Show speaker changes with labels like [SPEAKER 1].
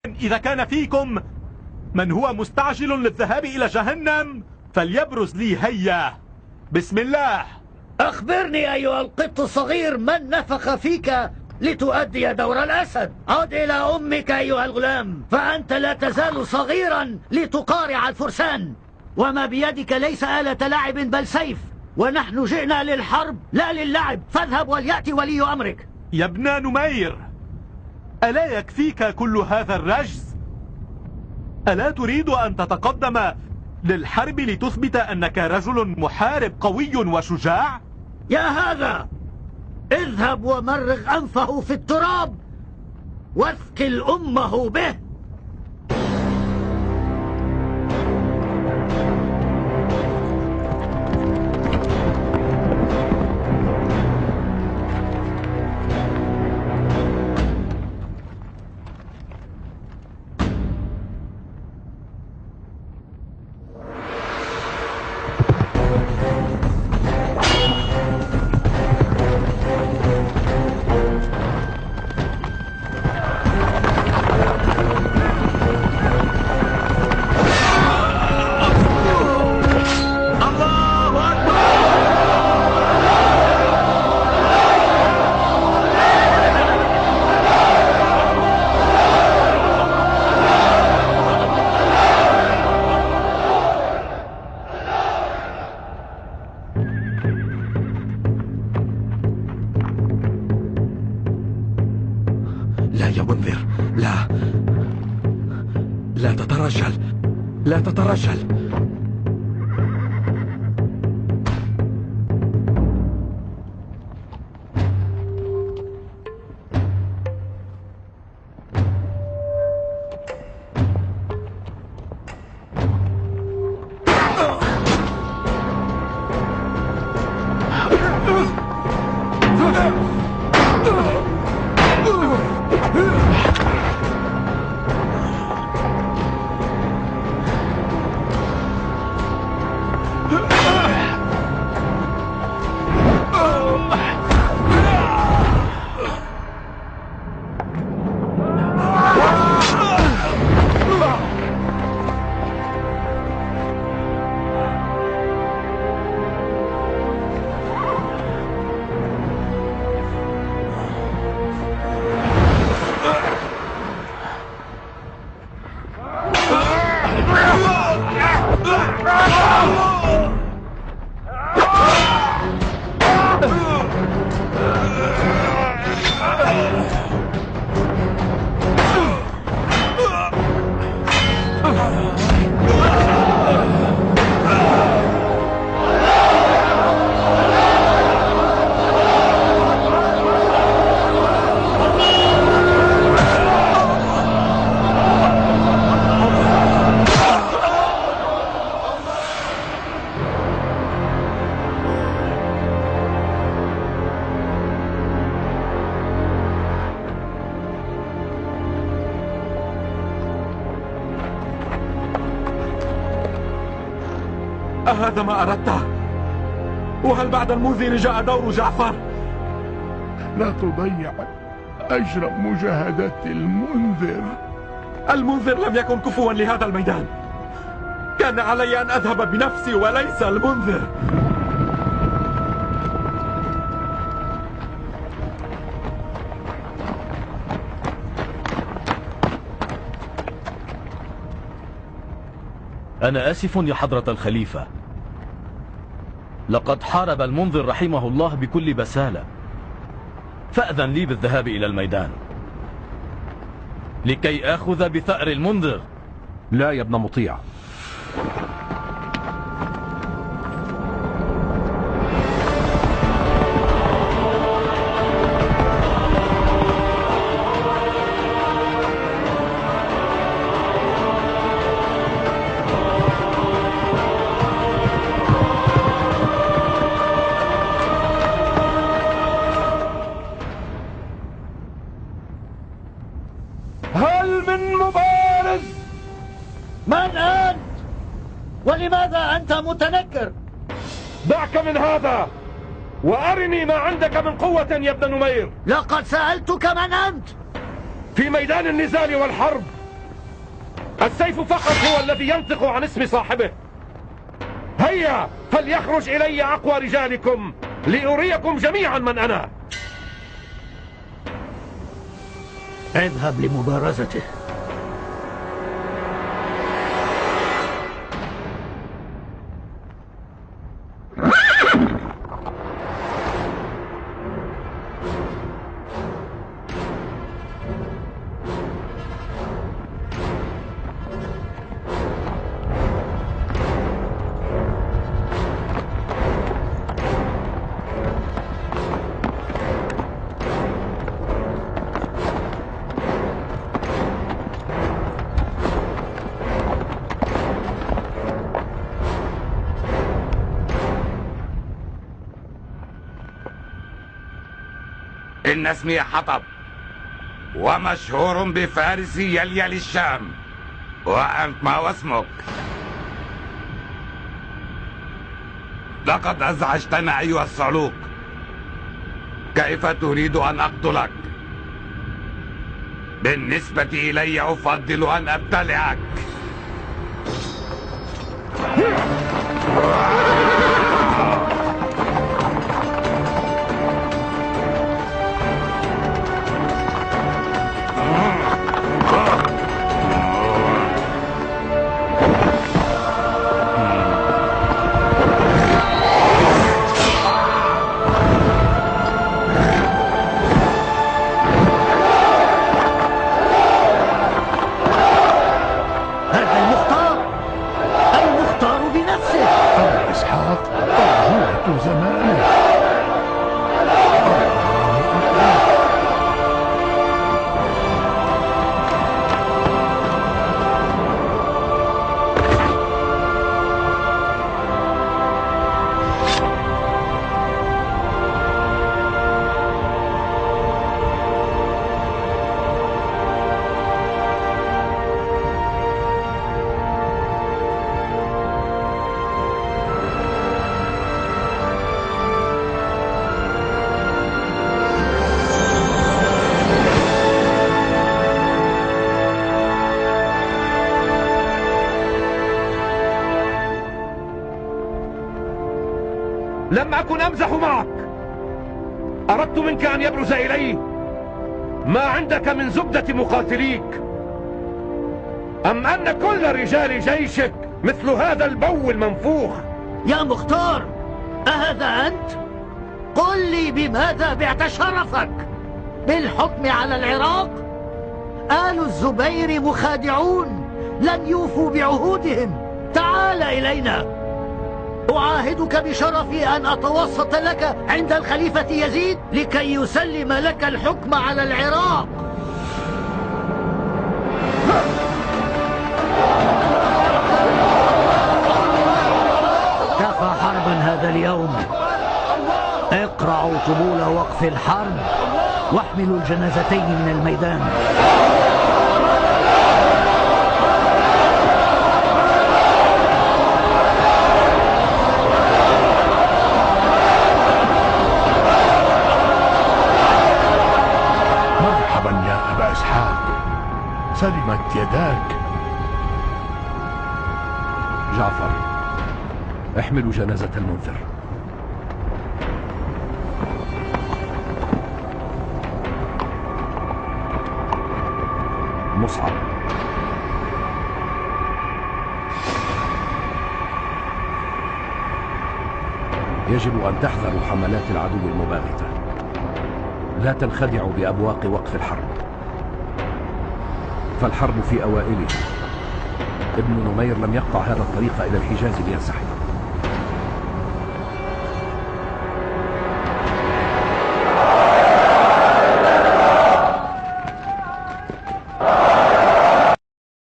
[SPEAKER 1] إذا كان فيكم من هو مستعجل للذهاب إلى جهنم فليبرز لي هيا. بسم الله.
[SPEAKER 2] أخبرني أيها القط الصغير من نفخ فيك لتؤدي دور الأسد. عد إلى أمك أيها الغلام، فأنت لا تزال صغيرا لتقارع الفرسان، وما بيدك ليس آلة لعب بل سيف، ونحن جئنا للحرب لا للعب. فاذهب وليأتي ولي أمرك.
[SPEAKER 1] يا ابن نمير، ألا يكفيك كل هذا الرجز؟ ألا تريد أن تتقدم للحرب لتثبت أنك رجل محارب قوي وشجاع؟
[SPEAKER 2] يا هذا، اذهب ومرغ أنفه في التراب واثكل أمه به.
[SPEAKER 3] لا يا منذر، لا، لا تترجل، لا تترجل. أهذا ما أردته؟ وهل بعد المنذر جاء دور جعفر؟
[SPEAKER 4] لا تضيع أجر مجاهدة المنذر.
[SPEAKER 3] المنذر لم يكن كفوا لهذا الميدان. كان علي أن أذهب بنفسي وليس المنذر.
[SPEAKER 5] أنا آسف يا حضرة الخليفة، لقد حارب المنذر رحمه الله بكل بسالة، فأذن لي بالذهاب إلى الميدان لكي آخذ بثأر المنذر.
[SPEAKER 6] لا يا ابن مطيع،
[SPEAKER 3] هل من مبارز؟
[SPEAKER 2] من أنت؟ ولماذا أنت متنكر؟
[SPEAKER 3] دعك من هذا وأرني ما عندك من قوة يا ابن نمير.
[SPEAKER 2] لقد سألتك من أنت.
[SPEAKER 3] في ميدان النزال والحرب السيف فقط هو الذي ينطق عن اسم صاحبه. هيا فليخرج إلي أقوى رجالكم لأريكم جميعا من أنا.
[SPEAKER 2] اذهب لمبارزته.
[SPEAKER 7] إن اسمي حطب، ومشهور بفارس يليل الشام. وأنت ما اسمك؟ لقد أزعجتنا أيها الصعلوك. كيف تريد أن أقتلك؟ بالنسبة إلي أفضل أن أبتلعك.
[SPEAKER 3] لم أكن أمزح معك. أردت منك أن يبرز إلي ما عندك من زبدة مقاتليك، أم أن كل رجال جيشك مثل هذا البو المنفوخ؟
[SPEAKER 2] يا مختار، أهذا أنت؟ قل لي بماذا بعت شرفك؟ بالحكم على العراق؟ آل الزبير مخادعون لن يوفوا بعهودهم. تعال إلينا، أعاهدك بشرفي أن أتوسط لك عند الخليفة يزيد لكي يسلم لك الحكم على العراق. كفى حربا هذا اليوم. اقرعوا طبول وقف الحرب واحملوا الجنازتين من الميدان.
[SPEAKER 4] سلمت يداك.
[SPEAKER 6] جعفر، احملوا جنازة المنذر. مصعب، يجب أن تحذروا حملات العدو المباغتة. لا تنخدعوا بأبواق وقف الحرب، فالحرب في أوائلها. ابن نمير لم يقطع هذا الطريق إلى الحجاز لينسحب.